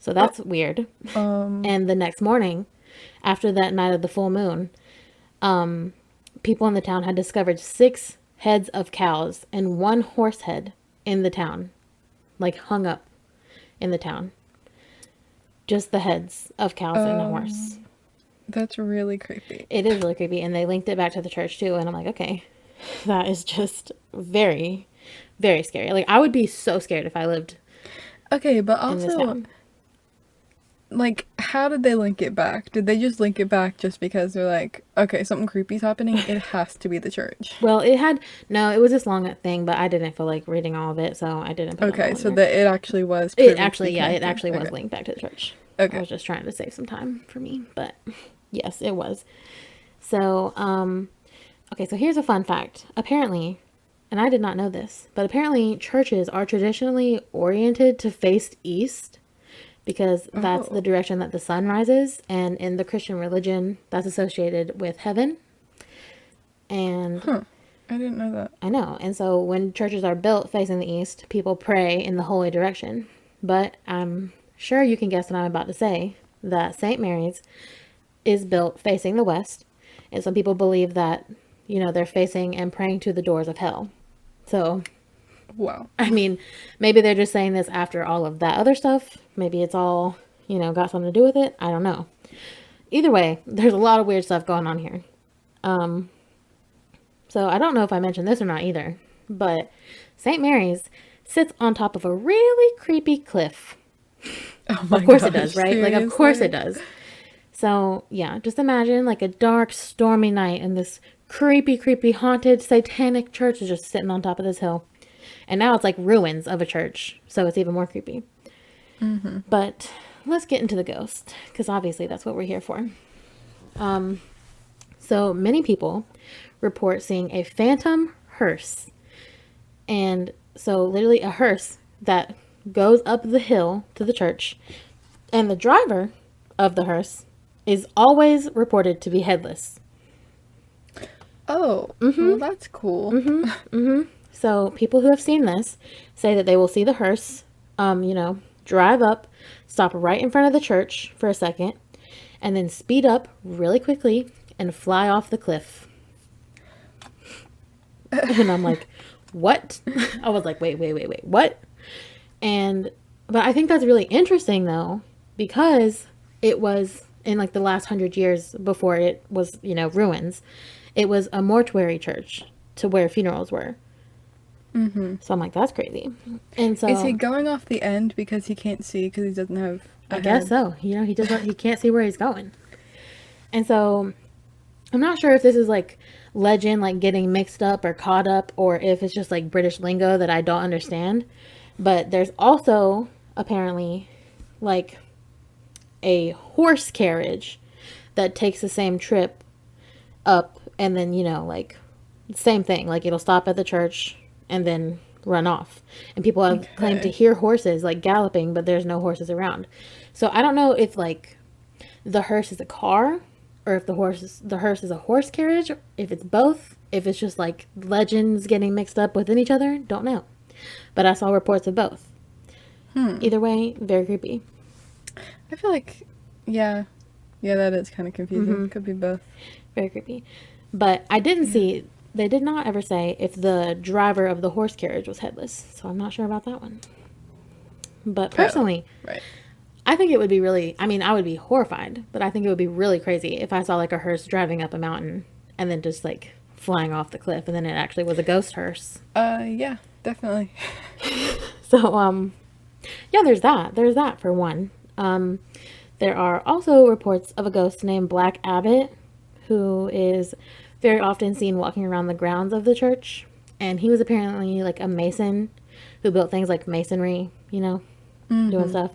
So that's weird. And the next morning, after that night of the full moon, people in the town had discovered 6 heads of cows and 1 horse head in the town, like, hung up in the town. Just the heads of cows and a horse. That's really creepy. It is really creepy, and they linked it back to the church too, and I'm like, okay, that is just very, very scary. Like, I would be so scared if I lived Okay, but in this also, town. like, how did they link it back? Did they just link it back just because they're like, okay, something creepy's happening? It has to be the church. Well, it was this long thing, but I didn't feel like reading all of it, so I didn't put it Okay, all so in there. that it actually was. It proven to actually, be yeah, it connected. actually was Okay. linked back to the church. Okay. I was just trying to save some time for me, but yes, it was. So, okay, so here's a fun fact. Apparently, and I did not know this, but apparently churches are traditionally oriented to face east because that's the direction that the sun rises, and in the Christian religion, that's associated with heaven. And I didn't know that. I know. And so when churches are built facing the east, people pray in the holy direction. But I'm sure you can guess what I'm about to say, that St. Mary's is built facing the west. And some people believe that, you know, they're facing and praying to the doors of hell. So, Wow. I mean, maybe they're just saying this after all of that other stuff. Maybe it's all, got something to do with it. I don't know. Either way, there's a lot of weird stuff going on here. So I don't know if I mentioned this or not either, but St. Mary's sits on top of a really creepy cliff. Oh my Of course gosh, it does, right? Like, of course it does. So, yeah, just imagine like a dark, stormy night and this creepy, creepy, haunted, satanic church is just sitting on top of this hill. And now it's like ruins of a church, so it's even more creepy. Mm-hmm. But let's get into the ghost, because obviously that's what we're here for. So many people report seeing a phantom hearse. And so literally a hearse that goes up the hill to the church. And the driver of the hearse is always reported to be headless. Oh, well, that's cool. So people who have seen this say that they will see the hearse, drive up, stop right in front of the church for a second, and then speed up really quickly and fly off the cliff. And I'm like, what? I was like, wait, what? But I think that's really interesting though, because it was in like the last 100 years before it was, ruins. It was a mortuary church to where funerals were. Mm-hmm. So I'm like, that's crazy. And so Is he going off the end because he can't see because he doesn't have I guess so. He can't see where he's going. And so I'm not sure if this is like legend, like getting mixed up or caught up, or if it's just like British lingo that I don't understand. But there's also apparently like a horse carriage that takes the same trip up, and then, like same thing. Like it'll stop at the church and then run off. And people have claimed to hear horses like galloping, but there's no horses around. So I don't know if like the hearse is a car, or if the hearse is a horse carriage, if it's both, if it's just like legends getting mixed up within each other, don't know. But I saw reports of both. Either way, very creepy. I feel like, yeah, that is kind of confusing. Could be both. Very creepy. But I didn't see, they did not ever say if the driver of the horse carriage was headless. So I'm not sure about that one. But personally, Right. I think it would be really, I would be horrified, but I think it would be really crazy if I saw like a hearse driving up a mountain and then just like flying off the cliff, and then it actually was a ghost hearse. Yeah, definitely. So, yeah, there's that for one. There are also reports of a ghost named Black Abbot, who is very often seen walking around the grounds of the church. And he was apparently like a mason who built things like masonry, doing stuff.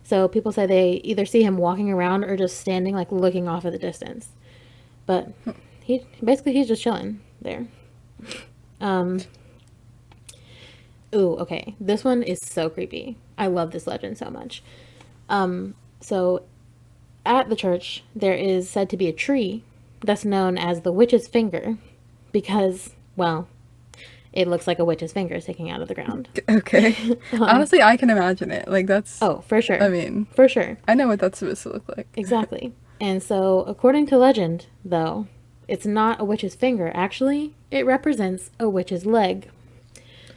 So people say they either see him walking around or just standing, like looking off at the distance. But he's just chilling there. Ooh, okay. This one is so creepy. I love this legend so much. So at the church, there is said to be a tree that's known as the witch's finger because, well, it looks like a witch's finger sticking out of the ground. Okay. Honestly, I can imagine it. Like, that's... Oh, for sure. I mean... For sure. I know what that's supposed to look like. Exactly. And so, according to legend, though, it's not a witch's finger. Actually, it represents a witch's leg.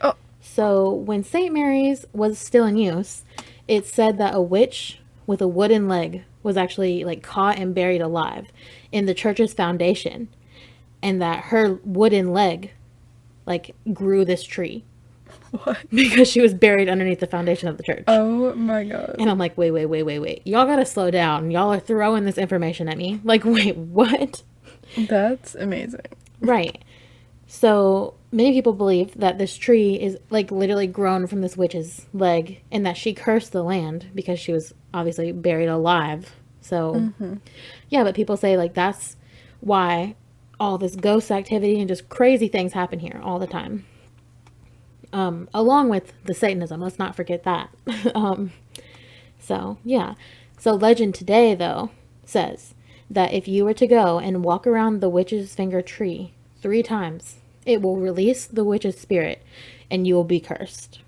Oh. So, when St. Mary's was still in use, it said that a witch with a wooden leg was actually, like, caught and buried alive in the church's foundation. And that her wooden leg, like, grew this tree. What? Because she was buried underneath the foundation of the church. Oh my god. And I'm like, wait. Y'all gotta slow down. Y'all are throwing this information at me. Like, wait, what? That's amazing. Right. So many people believe that this tree is like literally grown from this witch's leg, and that she cursed the land because she was obviously buried alive. So yeah, but people say like that's why all this ghost activity and just crazy things happen here all the time. Along with the Satanism, let's not forget that. So yeah. So legend today though says that if you were to go and walk around the witch's finger tree 3 times, it will release the witch's spirit and you will be cursed.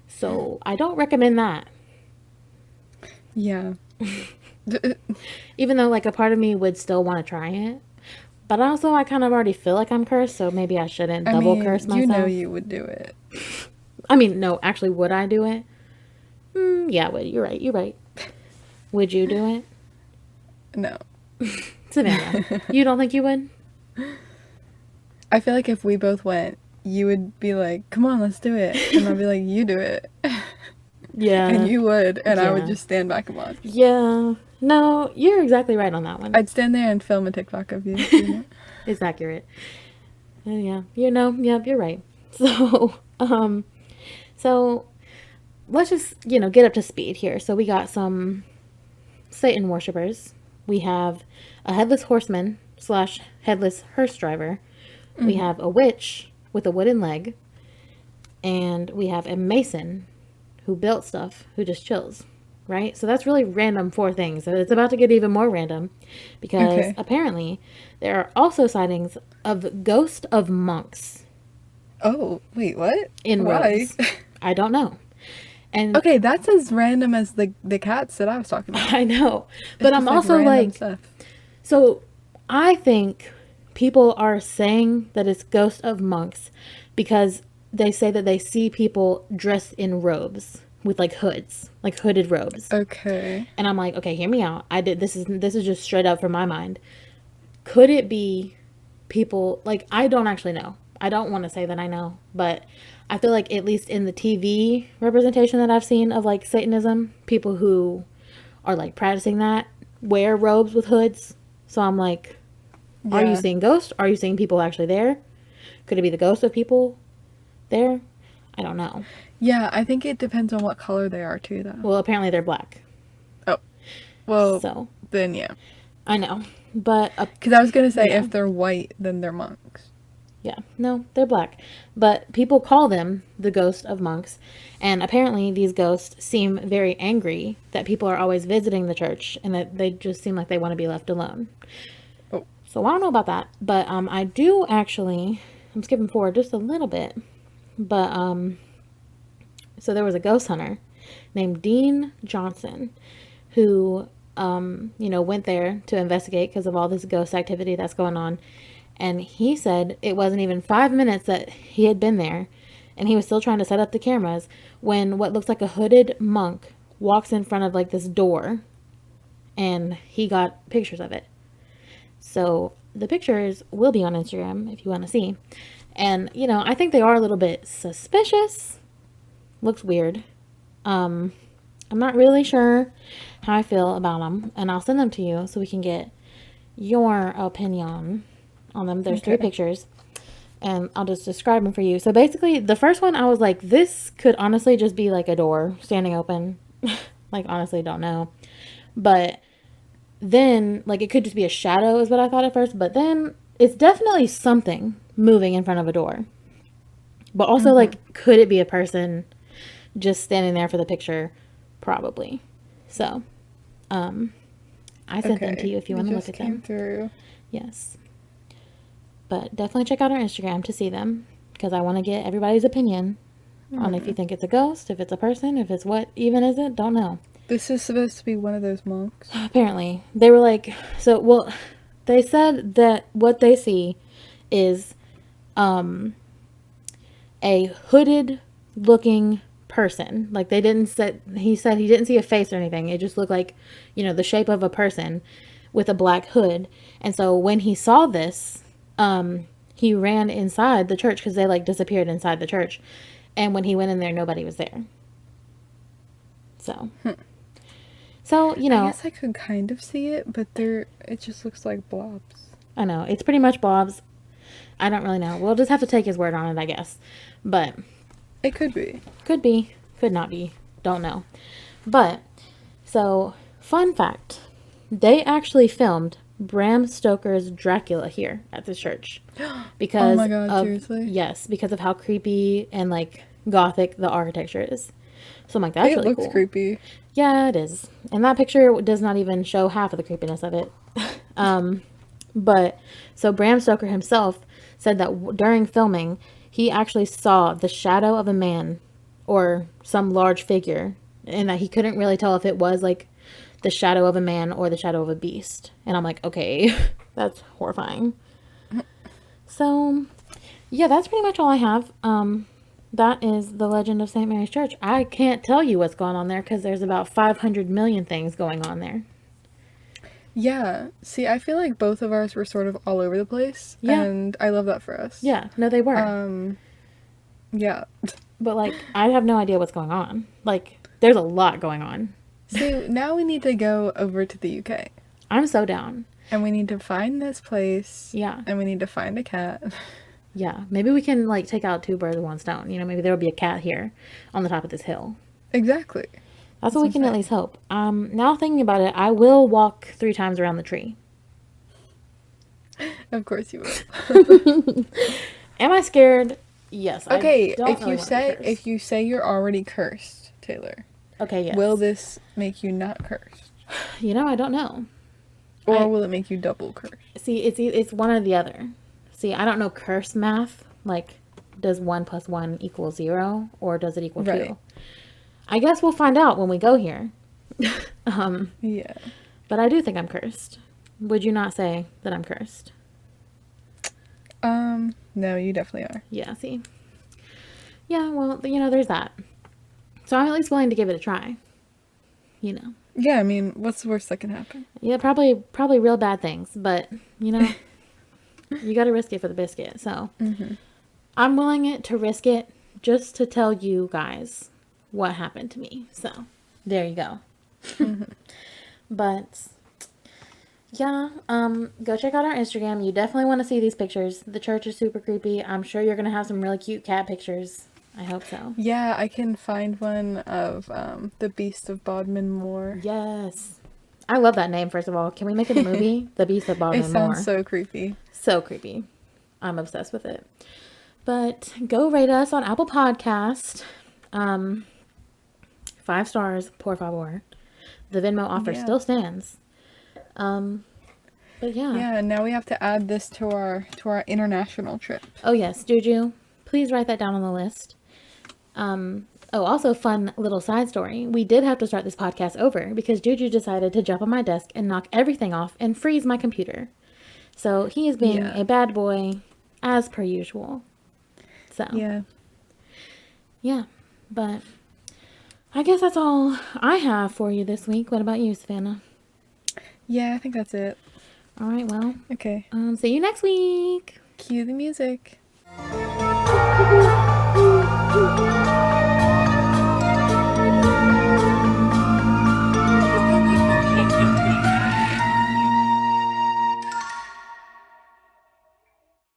So I don't recommend that. Yeah. Even though like a part of me would still want to try it. But also, I kind of already feel like I'm cursed, so maybe I shouldn't I double mean, curse you know myself. you would do it. I mean, no, actually, would I do it? Yeah, wait, you're right. You're right. Would you do it? No. Savannah, you don't think you would? I feel like if we both went, you would be like, come on, let's do it. And I'd be like, you do it. Yeah. And you would, and I would Yeah. just stand back and watch. Yeah. No, you're exactly right on that one. I'd stand there and film a TikTok of you doing it. It's accurate. Yeah. You know, yep, you're right. So, so let's just, get up to speed here. So we got some Satan worshippers. We have a headless horseman slash headless hearse driver. We have a witch with a wooden leg. And we have a mason who built stuff who just chills. Right? So that's really random 4 things. And it's about to get even more random because apparently there are also sightings of ghost of monks Oh, wait, what? in Why? robes. I don't know. And Okay, that's as random as the cats that I was talking about. I know. It's But just, I'm also random like, stuff. so I think people are saying that it's ghost of monks because they say that they see people dressed in robes with like hoods, like hooded robes. Okay. And I'm like, okay, hear me out. This is just straight up from my mind. Could it be people like I don't actually know. I don't want to say that I know, but I feel like at least in the TV representation that I've seen of like Satanism, people who are like practicing that wear robes with hoods. So I'm like, are you Yeah. seeing ghosts? Are you seeing people actually there? Could it be the ghost of people there? I don't know. Yeah, I think it depends on what color they are too, though. Well, apparently they're black. Oh, well, So then yeah. I know, but Because I was gonna say Yeah. if they're white, then they're monks. yeah, no, they're black. But people call them the ghost of monks. And apparently these ghosts seem very angry that people are always visiting the church and that they just seem like they want to be left alone. Oh. So I don't know about that. But I do actually, I'm skipping forward just a little bit. But so there was a ghost hunter named Dean Johnson who, went there to investigate because of all this ghost activity that's going on. And he said it wasn't even 5 minutes that he had been there and he was still trying to set up the cameras when what looks like a hooded monk walks in front of like this door and he got pictures of it. So the pictures will be on Instagram if you want to see. And, I think they are a little bit suspicious. Looks weird. I'm not really sure how I feel about them, and I'll send them to you so we can get your opinion on them. There's 3 pictures, and I'll just describe them for you. So basically, the first one, I was like, this could honestly just be like a door standing open. Like, honestly, don't know. But then, like, it could just be a shadow is what I thought at first, but then it's definitely something moving in front of a door. But also, like, could it be a person just standing there for the picture? Probably. So, I sent them to you if you want to look at them. Through. Yes. But definitely check out our Instagram to see them because I want to get everybody's opinion on if you think it's a ghost, if it's a person, if it's what even is it, don't know. This is supposed to be one of those monks. Apparently. They were like, they said that what they see is a hooded looking person. Like he said he didn't see a face or anything. It just looked like, the shape of a person with a black hood. And so when he saw this, he ran inside the church because they like disappeared inside the church. And when he went in there, nobody was there. So, I guess I could kind of see it, but it just looks like blobs. I know. It's pretty much blobs. I don't really know. We'll just have to take his word on it, I guess. But It could be. could be, could not be. Don't know. But, so, fun fact. They actually filmed Bram Stoker's Dracula here at the church. Because Oh my God, seriously? Yes, because of how creepy and, like, gothic the architecture is. So I'm like, that's It really looks cool. creepy. Yeah, it is. And that picture does not even show half of the creepiness of it. But, so Bram Stoker himself said that during filming, he actually saw the shadow of a man or some large figure, and that he couldn't really tell if it was, like, the shadow of a man or the shadow of a beast. And I'm like, okay, that's horrifying. So, yeah, that's pretty much all I have. That is the legend of St. Mary's Church. I can't tell you what's going on there because there's about 500 million things going on there. Yeah. See, I feel like both of ours were sort of all over the place. Yeah. And I love that for us. Yeah, no, they were. Yeah. But, like, I have no idea what's going on. Like, there's a lot going on. So now we need to go over to the UK. I'm so down. And we need to find this place. Yeah. And we need to find a cat. Yeah. Maybe we can, like, take out two birds with one stone. You know, maybe there will be a cat here on the top of this hill. Exactly. That's what we can at least hope. Now thinking about it, I will walk 3 times around the tree. Of course you will. Am I scared? Yes. Okay, I don't if you say you're already cursed, Taylor. Okay, yes. Will this make you not cursed? You know, I don't know. Or will it make you double cursed? See, it's one or the other. See, I don't know curse math. Like, does 1 + 1 = 0, or does it equal 2? I guess we'll find out when we go here. Yeah. But I do think I'm cursed. Would you not say that I'm cursed? No, you definitely are. Yeah, see. Yeah, well, you know, there's that. So I'm at least willing to give it a try. You know. Yeah, I mean, what's the worst that can happen? Yeah, probably real bad things, but, you know, you got to risk it for the biscuit. So I'm willing to risk it just to tell you guys what happened to me. So there you go. But yeah, go check out our Instagram. You definitely want to see these pictures. The church is super creepy. I'm sure you're going to have some really cute cat pictures. I hope so. Yeah, I can find one of the Beast of Bodmin Moor. Yes. I love that name, first of all. Can we make it a movie? The Beast of Bodmin Moor. It sounds so creepy. So creepy. I'm obsessed with it. But go rate us on Apple Podcast. 5 stars, por favor. The Venmo offer still stands. But yeah. Yeah, and now we have to add this to our international trip. Oh yes, Juju. Please write that down on the list. Also fun little side story. We did have to start this podcast over because Juju decided to jump on my desk and knock everything off and freeze my computer. So he is being a bad boy as per usual. So yeah, but I guess that's all I have for you this week. What about you, Savannah? Yeah, I think that's it. All right, well. Okay. See you next week. Cue the music.